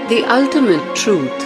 The ultimate truth.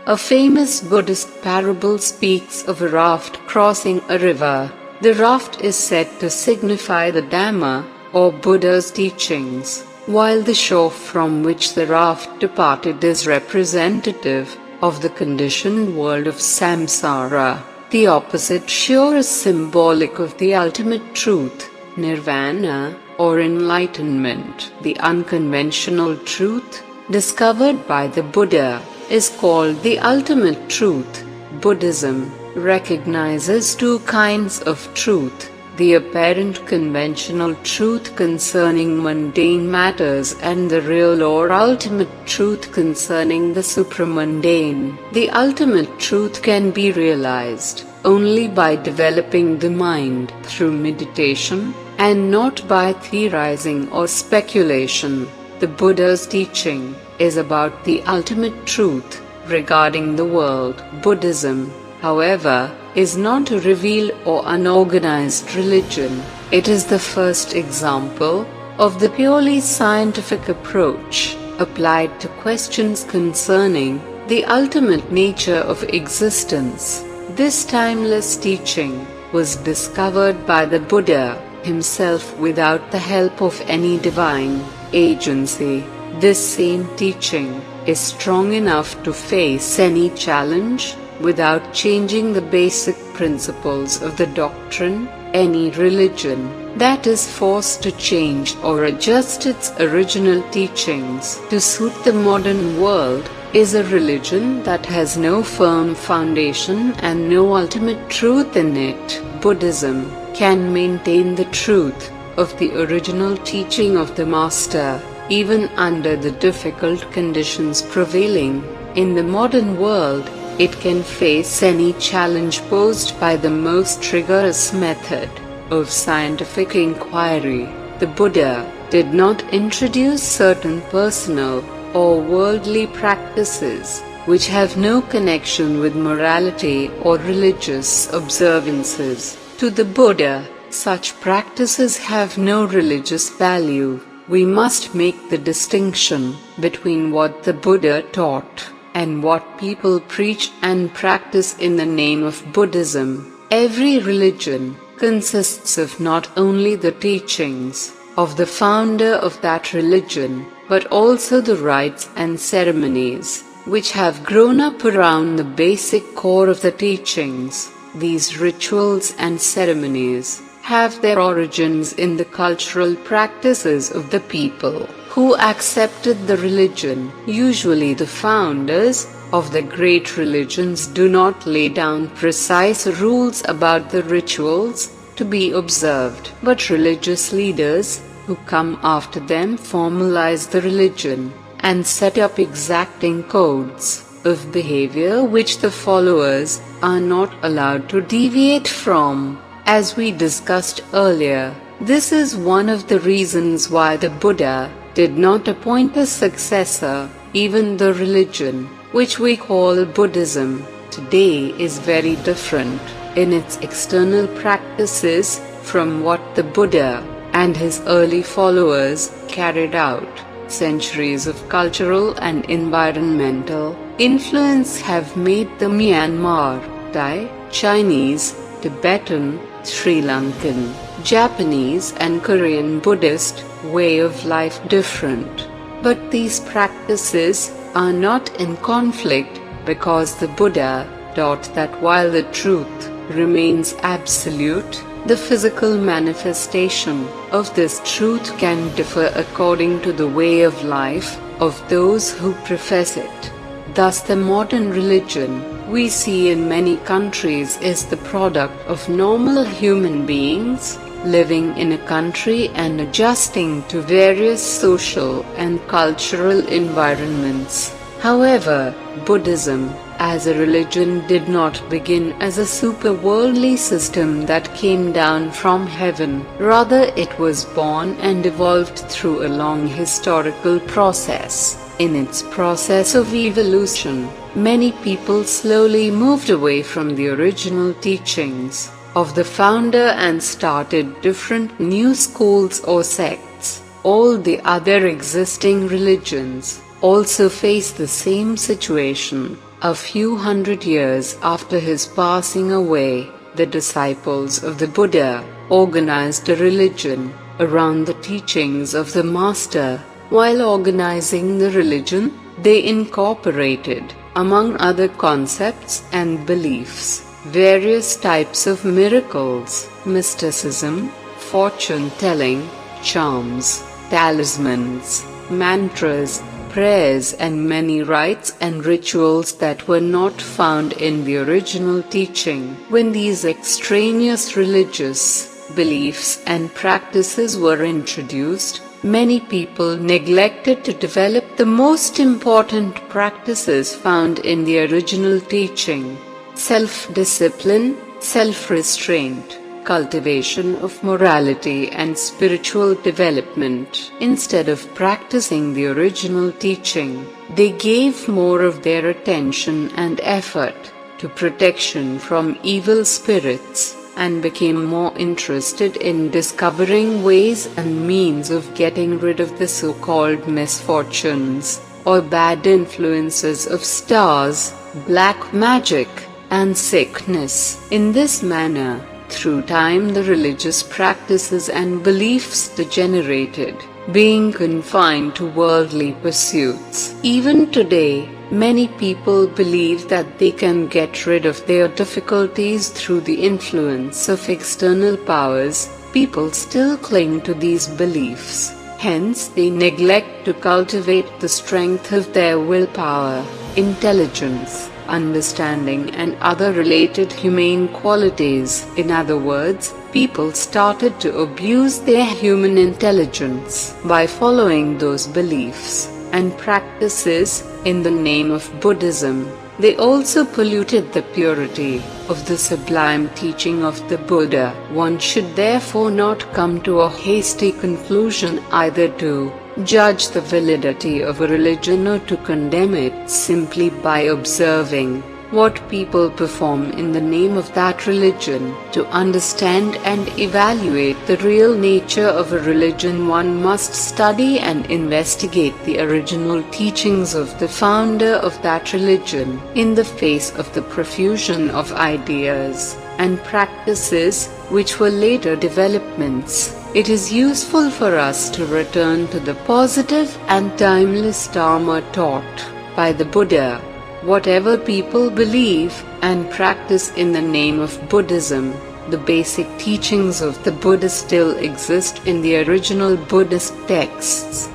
A famous Buddhist parable speaks of a raft crossing a river. The raft is said to signify the Dhamma, or Buddha's teachings, while the shore from which the raft departed is representative of the conditioned world of samsara. The opposite shore is symbolic of the ultimate truth, nirvana, or enlightenment. The unconventional truth, discovered by the Buddha, is called the ultimate truth. Buddhism recognizes two kinds of truth: the apparent conventional truth concerning mundane matters and the real or ultimate truth concerning the supramundane. The ultimate truth can be realized only by developing the mind through meditation, and not by theorizing or speculation. The Buddha's teaching is about the ultimate truth regarding the world. Buddhism, however, is not a revealed or unorganized religion. It is the first example of the purely scientific approach applied to questions concerning the ultimate nature of existence. This timeless teaching was discovered by the Buddha himself without the help of any divine agency. This same teaching is strong enough to face any challenge without changing the basic principles of the doctrine. Any religion that is forced to change or adjust its original teachings to suit the modern world is a religion that has no firm foundation and no ultimate truth in it. Buddhism can maintain the truth of the original teaching of the Master even under the difficult conditions prevailing in the modern world. It can face any challenge posed by the most rigorous method of scientific inquiry. The Buddha did not introduce certain personal or worldly practices which have no connection with morality or religious observances. To the Buddha, such practices have no religious value. We must make the distinction between what the Buddha taught and what people preach and practice in the name of Buddhism. Every religion consists of not only the teachings of the founder of that religion, but also the rites and ceremonies which have grown up around the basic core of the teachings. These rituals and ceremonies have their origins in the cultural practices of the people who accepted the religion. Usually the founders of the great religions do not lay down precise rules about the rituals to be observed, but religious leaders who come after them formalize the religion and set up exacting codes of behavior which the followers are not allowed to deviate from. As we discussed earlier, this is one of the reasons why the Buddha did not appoint a successor. Even the religion, which we call Buddhism, today is very different in its external practices from what the Buddha and his early followers carried out. Centuries of cultural and environmental influence have made the Myanmar, Thai, Chinese, Tibetan, Sri Lankan, Japanese and Korean Buddhist way of life different. But these practices are not in conflict because the Buddha taught that while the truth remains absolute, the physical manifestation of this truth can differ according to the way of life of those who profess it. Thus the modern religion we see in many countries is the product of normal human beings living in a country and adjusting to various social and cultural environments. However, Buddhism as a religion did not begin as a super-worldly system that came down from heaven. Rather, it was born and evolved through a long historical process. In its process of evolution, many people slowly moved away from the original teachings of the founder and started different new schools or sects. all the other existing religions also face the same situation. A few hundred years after his passing away, the disciples of the Buddha organized a religion around the teachings of the Master. While organizing the religion, they incorporated, among other concepts and beliefs, various types of miracles, mysticism, fortune-telling, charms, talismans, mantras, prayers, and many rites and rituals that were not found in the original teaching. When these extraneous religious beliefs and practices were introduced, many people neglected to develop the most important practices found in the original teaching: self-discipline, self-restraint, cultivation of morality and spiritual development. Instead of practicing the original teaching, they gave more of their attention and effort to protection from evil spirits, and became more interested in discovering ways and means of getting rid of the so-called misfortunes or bad influences of stars, black magic, and sickness. In this manner, through time the religious practices and beliefs degenerated, being confined to worldly pursuits. Even today, many people believe that they can get rid of their difficulties through the influence of external powers. People still cling to these beliefs. Hence, they neglect to cultivate the strength of their willpower, intelligence, understanding, and other related humane qualities. In other words, people started to abuse their human intelligence by following those beliefs and practices in the name of Buddhism. They also polluted the purity of the sublime teaching of the Buddha. One should therefore not come to a hasty conclusion either to judge the validity of a religion or to condemn it simply by observing what people perform in the name of that religion. To understand and evaluate the real nature of a religion, one must study and investigate the original teachings of the founder of that religion. In the face of the profusion of ideas and practices which were later developments, it is useful for us to return to the positive and timeless Dharma taught by the Buddha. Whatever people believe and practice in the name of Buddhism, the basic teachings of the Buddha still exist in the original Buddhist texts.